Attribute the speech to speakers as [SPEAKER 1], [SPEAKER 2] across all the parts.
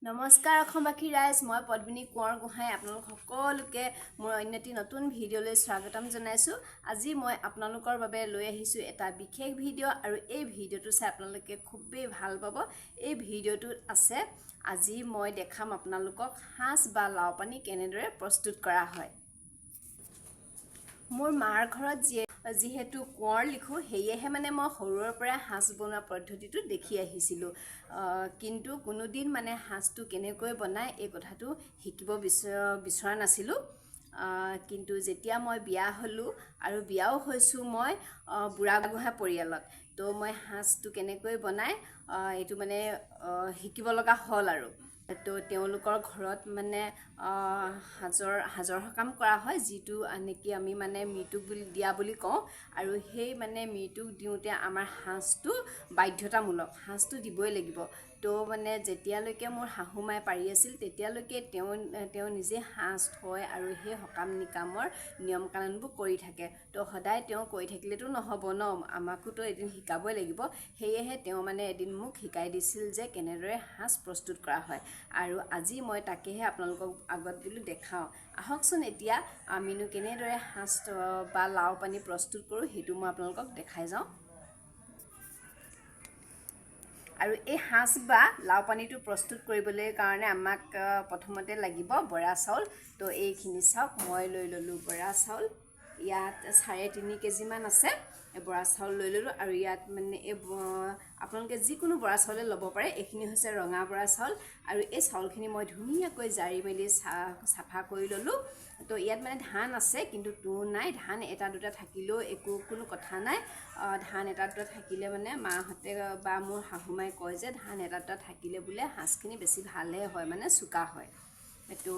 [SPEAKER 1] নমস্কাৰ অসমবাসী ৰাইজ, মই পদ্মিনী কোঁৱৰ গোহাঁই আপোনালোক সকলোকে মোৰ অন্য এটি নতুন ভিডিঅ'লৈ স্বাগতম জনাইছোঁ। আজি মই আপোনালোকৰ বাবে লৈ আহিছোঁ এটা বিশেষ ভিডিঅ' আৰু এই ভিডিঅ'টো চাই আপোনালোকে খুবেই ভাল পাব। এই ভিডিঅ'টোত আছে আজি মই দেখাম আপোনালোকক সাঁজ বা লাও পানী কেনেদৰে প্ৰস্তুত কৰা হয়। মোৰ মাৰ ঘৰত যিহেতু কোঁৱৰ লিখোঁ, সেয়েহে মানে মই সৰুৰে পৰা সাঁজ বনোৱা পদ্ধতিটো দেখি আহিছিলোঁ, কিন্তু কোনোদিন মানে সাঁজটো কেনেকৈ বনায় এই কথাটো শিকিব বিচৰা নাছিলোঁ। কিন্তু যেতিয়া মই বিয়া হ'লোঁ আৰু বিয়াও হৈছোঁ মই বুঢ়াগোহাঁই পৰিয়ালত, তো মই সাঁজটো কেনেকৈ বনায় এইটো মানে শিকিব লগা হ'ল আৰু। তো তেওঁলোকৰ ঘৰত মানে সাজৰ সকাম কৰা হয়, যিটো নেকি আমি মানে মৃত্যুক দিয়া বুলি কওঁ, আৰু সেই মানে মৃত্যুক দিওঁতে আমাৰ সাঁজটো বাধ্যতামূলক, সাঁজটো দিবই লাগিব। তো মানে যেতিয়ালৈকে মোৰ শাহুমাই পাৰি আছিল তেতিয়ালৈকে তেওঁ নিজে সাঁজ থয় আৰু সেই সকাম নিকামৰ নিয়ম কানুনবোৰ কৰি থাকে। তো সদায় তেওঁ কৰি থাকিলেতো নহ'ব ন, আমাকোতো এদিন শিকাবই লাগিব। সেয়েহে তেওঁ মানে এদিন মোক শিকাই দিছিল যে কেনেদৰে সাঁজ প্ৰস্তুত কৰা হয়, আৰু আজি মই তাকেহে আপোনালোকক আগত বোলো দেখাওঁ। আহকচোন এতিয়া আমিনো কেনেদৰে সাঁজ বা লাও পানী প্ৰস্তুত কৰোঁ সেইটো মই আপোনালোকক দেখাই যাওঁ। আৰু এই সাঁজ বা লাও পানীটো প্ৰস্তুত কৰিবলৈ কাৰণে আমাক প্ৰথমতে লাগিব বৰা চাউল। তো এইখিনি চাওক, মই লৈ ল'লোঁ বৰা চাউল, ইয়াত 3.5 কেজিমান আছে বৰা চাউল লৈ ল'লোঁ। আৰু ইয়াত মানে আপোনালোকে যিকোনো বৰা চাউলে ল'ব পাৰে। এইখিনি হৈছে ৰঙা বৰা চাউল, আৰু এই চাউলখিনি মই ধুনীয়াকৈ জাৰি মেলি চাফা কৰি ল'লোঁ। তো ইয়াত মানে ধান আছে কিন্তু তুঁহ নাই। ধান এটা দুটা থাকিলেও কোনো কথা নাই। ধান এটা দুটা থাকিলে মানে মাহঁতে বা মোৰ শাহুমাই কয় যে ধান এটা দুটা থাকিলে বোলে সাঁজখিনি বেছি ভালহে হয়, মানে চোকা হয়। তো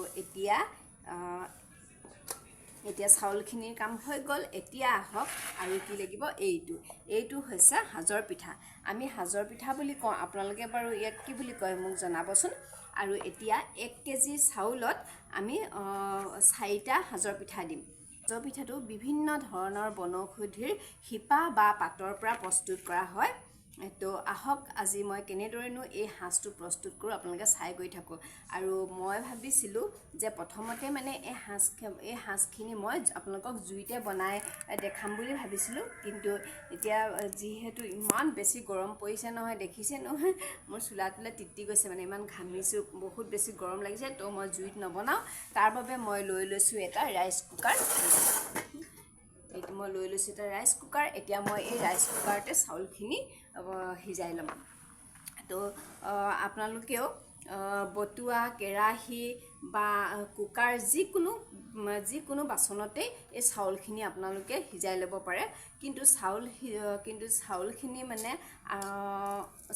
[SPEAKER 1] এতিয়া চাউলখিনিৰ কাম হৈ গ'ল। এতিয়া আহক আৰু কি লাগিব, এইটো হৈছে সাজৰ পিঠা। আমি সাজৰ পিঠা বুলি কওঁ, আপোনালোকে বাৰু ইয়াক কি বুলি কয় মোক জনাবচোন। আৰু এতিয়া 1 কেজি চাউলত আমি 4টা সাজৰ পিঠা দিম। সাজৰ পিঠাটো বিভিন্ন ধৰণৰ বনৌষধিৰ শিপা বা পাতৰ পৰা প্ৰস্তুত কৰা হয়। তো আহক আজি মই কেনেদৰেনো এই সাঁজটো প্ৰস্তুত কৰোঁ আপোনালোকে চাই গৈ থাকক। আৰু মই ভাবিছিলোঁ যে প্ৰথমতে মানে এই সাঁজখিনি মই আপোনালোকক জুইতে বনাই দেখাম বুলি ভাবিছিলোঁ, কিন্তু এতিয়া যিহেতু ইমান বেছি গৰম পৰিছে নহয়, দেখিছে নহয় মোৰ চোলা তোলা তিতি গৈছে, মানে ইমান ঘামিছোঁ, বহুত বেছি গৰম লাগিছে। তো মই জুইত নবনাওঁ, তাৰ বাবে মই লৈ লৈছোঁ এটা ৰাইচ কুকাৰ। মই লৈ লৈছোঁ এটা ৰাইচ কুকাৰ। এতিয়া মই এই ৰাইচ কুকাৰতে চাউলখিনি সিজাই ল'ম। তো আপোনালোকেও বতুৱা, কেৰাহী বা কুকাৰ যিকোনো বাচনতেই এই চাউলখিনি আপোনালোকে সিজাই ল'ব পাৰে। কিন্তু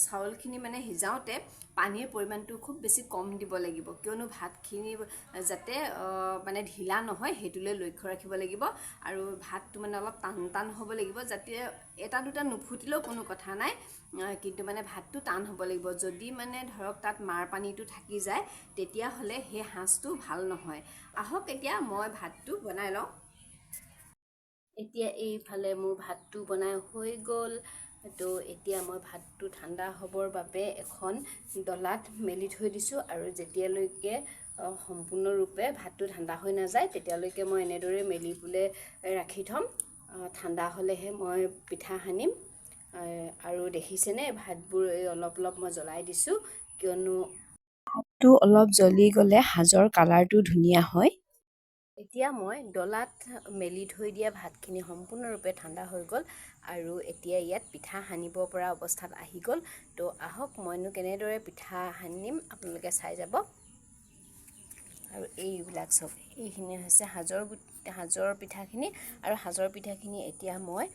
[SPEAKER 1] চাউলখিনি মানে সিজাওঁতে পানীৰ পৰিমাণটো খুব বেছি কম দিব লাগিব, কিয়নো ভাতখিনি যাতে মানে ঢিলা নহয় সেইটোলৈ লক্ষ্য ৰাখিব লাগিব। আৰু ভাতটো মানে অলপ টান হ'ব লাগিব, যাতে এটা দুটা নুফুটিলেও কোনো কথা নাই, কিন্তু মানে ভাতটো টান হ'ব লাগিব। যদি মানে ধৰক তাত মাৰ পানীটো থাকি যায় তেতিয়াহ'লে সেই সাঁজটো ভাল নহয়। আহক এতিয়া মই ভাতটো বনাই লওঁ। এতিয়া এইফালে মোৰ ভাতটো বনাই হৈ গ'ল। তো এতিয়া মই ভাতটো ঠাণ্ডা হ'বৰ বাবে এখন ডলাত মেলি থৈ দিছোঁ, আৰু যেতিয়ালৈকে সম্পূৰ্ণৰূপে ভাতটো ঠাণ্ডা হৈ নাযায় তেতিয়ালৈকে মই এনেদৰে মেলি পেলাই ৰাখি থ'ম। ঠাণ্ডা হ'লেহে মই পিঠা সানিম। আৰু দেখিছেনে ভাতবোৰ অলপ মই জ্বলাই দিছোঁ, কিয়নো ভাতটো অলপ জ্বলি গ'লে সাজৰ কালাৰটো ধুনীয়া হয়। এতিয়া মই ডলাত মেলি থৈ দিয়া ভাতখিনি সম্পূৰ্ণৰূপে ঠাণ্ডা হৈ গ'ল, আৰু এতিয়া ইয়াত পিঠা সানিব পৰা অৱস্থাত আহি গ'ল। তো আহক মইনো কেনেদৰে পিঠা সানিম আপোনালোকে চাই যাব। আৰু এইবিলাক চব এইখিনি হৈছে সাজৰ পিঠাখিনি। আৰু সাজৰ পিঠাখিনি এতিয়া মই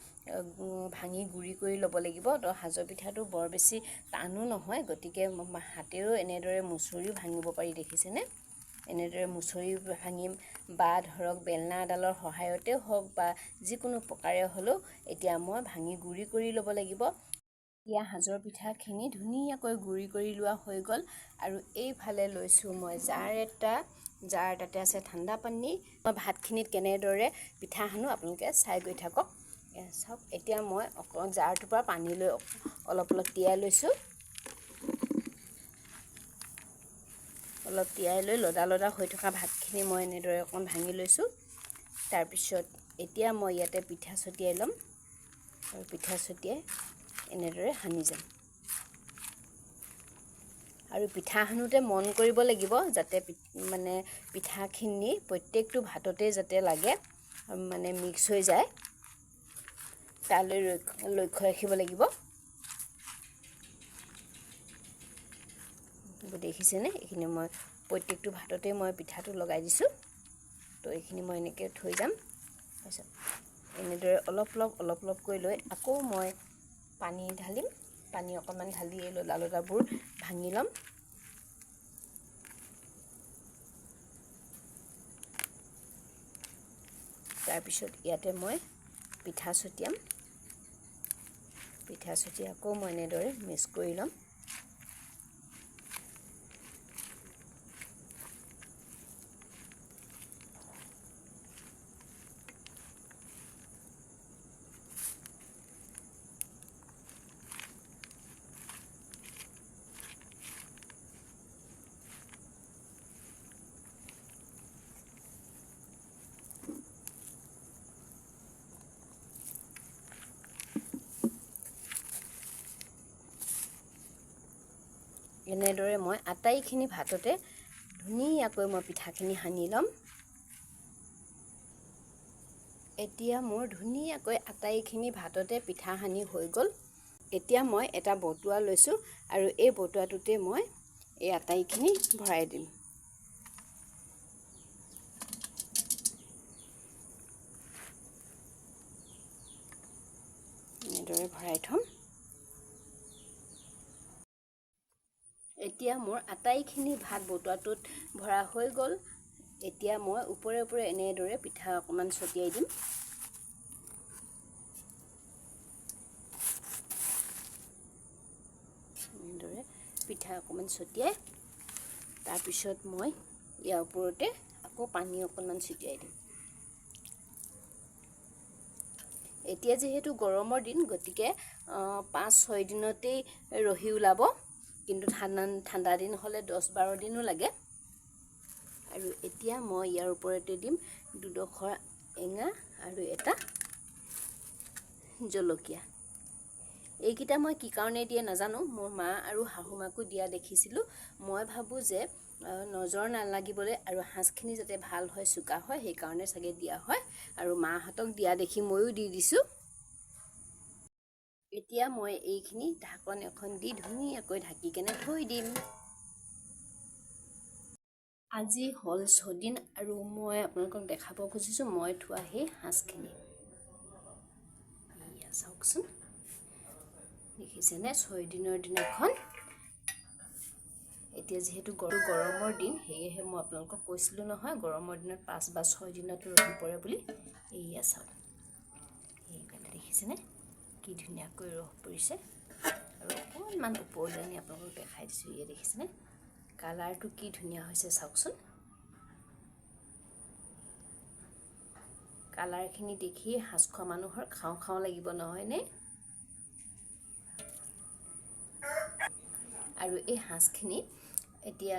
[SPEAKER 1] ভাঙি গুড়ি কৰি ল'ব লাগিব। তো সাজৰ পিঠাটো বৰ বেছি টানো নহয়, গতিকে হাতেৰেও এনেদৰে মুচৰিও ভাঙিব পাৰি, দেখিছেনে? এনেদৰে মুচৰি ভাঙিম বা ধৰক বেলনা এডালৰ সহায়তেও হওক বা যিকোনো প্ৰকাৰে হ'লেও এতিয়া মই ভাঙি গুড়ি কৰি ল'ব লাগিব। এতিয়া সাজৰ পিঠাখিনি ধুনীয়াকৈ গুড়ি কৰি লোৱা হৈ গ'ল। আৰু এইফালে লৈছোঁ মই জাৰ তাতে আছে ঠাণ্ডা পানী। মই ভাতখিনিত কেনেদৰে পিঠা সানো আপোনালোকে চাই গৈ থাকক। চাওক, এতিয়া মই জাৰটোৰ পৰা পানী লৈ অলপ তিয়াই লৈছোঁ। অলপ তিয়াই লৈ লদা লদা হৈ থকা ভাতখিনি মই এনেদৰে অকণ ভাঙি লৈছোঁ। তাৰপিছত এতিয়া মই ইয়াতে পিঠা ছটিয়াই ল'ম আৰু পিঠা ছটিয়াই এনেদৰে সানি যাম। আৰু পিঠা সানোতে মন কৰিব লাগিব যাতে মানে পিঠাখিনি প্ৰত্যেকটো ভাততে যাতে লাগে, মানে মিক্স হৈ যায়, তালৈ লক্ষ্য ৰাখিব লাগিব। দেখিছেনে, এইখিনি মই প্ৰত্যেকটো ভাততে মই পিঠাটো লগাই দিছোঁ। তো এইখিনি মই এনেকৈ থৈ যাম। তাৰপিছত এনেদৰে অলপ অলপকৈ লৈ আকৌ মই পানী ঢালিম। পানী অকণমান ঢালি এই লদা লদাবোৰ ভাঙি ল'ম। তাৰপিছত ইয়াতে মই পিঠা ছটিয়াম। পিঠা ছটিয়াই আকৌ মই এনেদৰে মিক্স কৰি ল'ম। এনেদৰে মই আটাইখিনি ভাততে ধুনীয়াকৈ মই পিঠাখিনি সানি ল'ম। এতিয়া মোৰ ধুনীয়াকৈ আটাইখিনি ভাততে পিঠা সানি হৈ গ'ল। এতিয়া মই এটা বটুৱা লৈছোঁ আৰু এই বটুৱাটোতে মই এই আটাইখিনি ভৰাই দিম। এনেদৰে ভৰাই থ'ম। এতিয়া মোৰ আটাইখিনি ভাত বটুৱাটোত ভৰা হৈ গ'ল। এতিয়া মই ওপৰে ওপৰে এনেদৰে পিঠা অকণমান ছটিয়াই দিম। এনেদৰে পিঠা অকণমান ছটিয়াই তাৰপিছত মই ইয়াৰ ওপৰতে আকৌ পানী অকণমান ছটিয়াই দিম। এতিয়া যিহেতু গৰমৰ দিন, গতিকে 5-6 দিনতেই ৰহি ওলাব, কিন্তু ঠাণ্ডা দিন হ'লে 10-12 দিনো লাগে। আৰু এতিয়া মই ইয়াৰ ওপৰতে দিম দুডোখৰ এঙা আৰু এটা জলকীয়া। এইকেইটা মই কি কাৰণে দিয়ে নাজানো, মোৰ মা আৰু শাহুমাকো দিয়া দেখিছিলোঁ। মই ভাবোঁ যে নজৰ নালাগিবলৈ আৰু সাঁজখিনি যাতে ভাল হয়, চোকা হয়, সেইকাৰণে চাগে দিয়া হয়। আৰু মাহঁতক দিয়া দেখি ময়ো দি দিছোঁ। এতিয়া মই এইখিনি ঢাকন এখন দি ধুনীয়াকৈ ঢাকি কেনে থৈ দিম। আজি হ'ল 6 দিন আৰু মই আপোনালোকক দেখাব খুজিছোঁ মই থোৱা সেই সাঁজখিনি। এয়া চাওকচোন, দেখিছেনে 6 দিনৰ দিনাখন। এতিয়া যিহেতু গৰমৰ দিন, সেয়েহে মই আপোনালোকক কৈছিলোঁ নহয়, গৰমৰ দিনত 5 বা 6 দিনতো ৰহি পৰে বুলি। এয়া চাওক, এইফালে দেখিছেনে কি ধুনীয়াকৈ ৰস পৰিছে। আৰু অকণমান ওপৰলৈ আনি আপোনালোকক দেখাই দিছোঁ। এয়া দেখিছেনে কালাৰটো কি ধুনীয়া হৈছে, চাওকচোন। কালাৰখিনি দেখি সাঁজ খোৱা মানুহৰ খাওঁ খাওঁ লাগিব, নহয়নে? আৰু এই সাঁজখিনি এতিয়া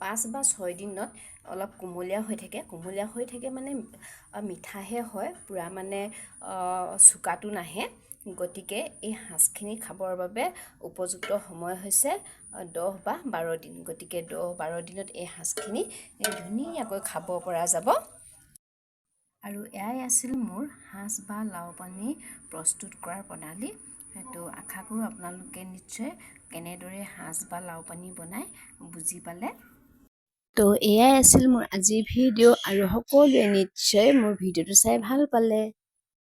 [SPEAKER 1] 5 বা 6 দিনত অলপ কুমলীয়া হৈ থাকে। কুমলীয়া হৈ থাকে মানে মিঠাহে হয়, পূৰা মানে চোকাটো নাহে। গতিকে এই সাঁজখিনি খাবৰ বাবে উপযুক্ত সময় হৈছে 10 বা 12 দিন। গতিকে 10-12 দিনত এই সাঁজখিনি ধুনীয়াকৈ খাব পৰা যাব। আৰু এয়াই আছিল মোৰ সাঁজ বা লাও পানী প্ৰস্তুত কৰাৰ প্ৰণালী। তো আশা কৰোঁ আপোনালোকে নিশ্চয় কেনেদৰে সাঁজ বা লাও পানী বনাই বুজি পালে। তো এয়াই আছিল মোৰ আজিৰ ভিডিঅ', আৰু সকলোৱে নিশ্চয় মোৰ ভিডিঅ'টো চাই ভাল পালে।